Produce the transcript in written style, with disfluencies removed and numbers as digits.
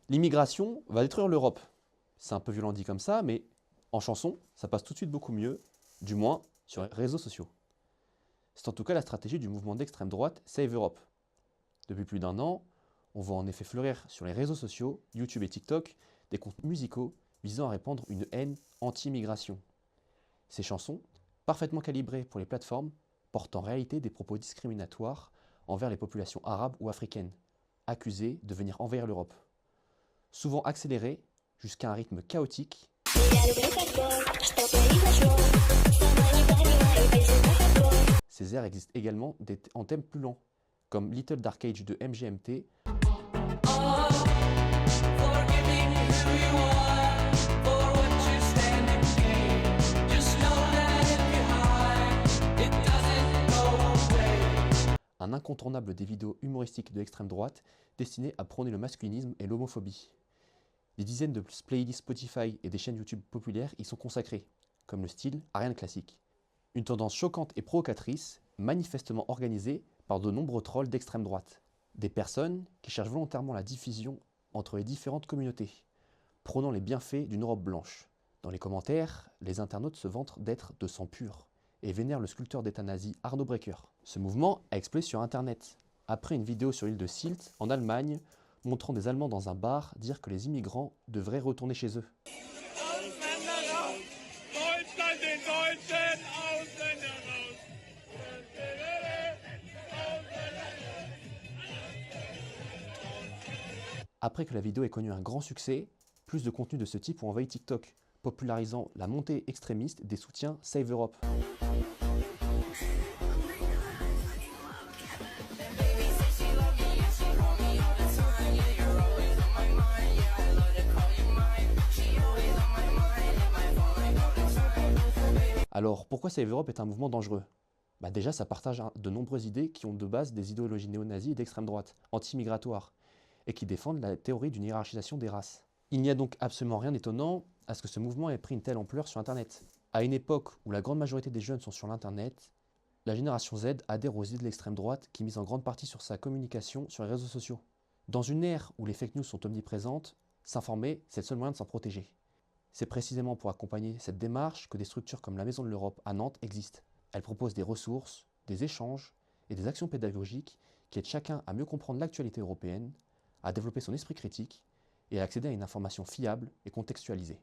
L'immigration va détruire l'Europe. C'est un peu violent dit comme ça, mais en chanson, ça passe tout de suite beaucoup mieux, du moins sur les réseaux sociaux. C'est en tout cas la stratégie du mouvement d'extrême droite Save Europe. Depuis plus d'un an, on voit en effet fleurir sur les réseaux sociaux, YouTube et TikTok, des contenus musicaux visant à répandre une haine anti-immigration. Ces chansons, parfaitement calibrées pour les plateformes, portent en réalité des propos discriminatoires envers les populations arabes ou africaines, accusées de venir envahir l'Europe. Souvent accélérées jusqu'à un rythme chaotique. Ces airs existent également en thèmes plus lents, comme Little Dark Age de MGMT, un incontournable des vidéos humoristiques de l'extrême droite destinées à prôner le masculinisme et l'homophobie. Des dizaines de playlists Spotify et des chaînes YouTube populaires y sont consacrées, comme le style Ariane classique. Une tendance choquante et provocatrice, manifestement organisée par de nombreux trolls d'extrême droite. Des personnes qui cherchent volontairement la division entre les différentes communautés, prônant les bienfaits d'une Europe blanche. Dans les commentaires, les internautes se vantent d'être de sang pur et vénèrent le sculpteur d'État nazi Arno Breker. Ce mouvement a explosé sur Internet, après une vidéo sur l'île de Sylt, en Allemagne, montrant des Allemands dans un bar dire que les immigrants devraient retourner chez eux. Après que la vidéo ait connu un grand succès, plus de contenus de ce type ont envahi TikTok, popularisant la montée extrémiste des soutiens Save Europe. Alors, pourquoi Save Europe est un mouvement dangereux ? Déjà, ça partage de nombreuses idées qui ont de base des idéologies néo-nazies et d'extrême droite, anti-migratoires, et qui défendent la théorie d'une hiérarchisation des races. Il n'y a donc absolument rien d'étonnant à ce que ce mouvement ait pris une telle ampleur sur Internet. À une époque où la grande majorité des jeunes sont sur l'Internet, la génération Z adhère aux idées de l'extrême droite qui mise en grande partie sur sa communication sur les réseaux sociaux. Dans une ère où les fake news sont omniprésentes, s'informer, c'est le seul moyen de s'en protéger. C'est précisément pour accompagner cette démarche que des structures comme la Maison de l'Europe à Nantes existent. Elles proposent des ressources, des échanges et des actions pédagogiques qui aident chacun à mieux comprendre l'actualité européenne, à développer son esprit critique et à accéder à une information fiable et contextualisée.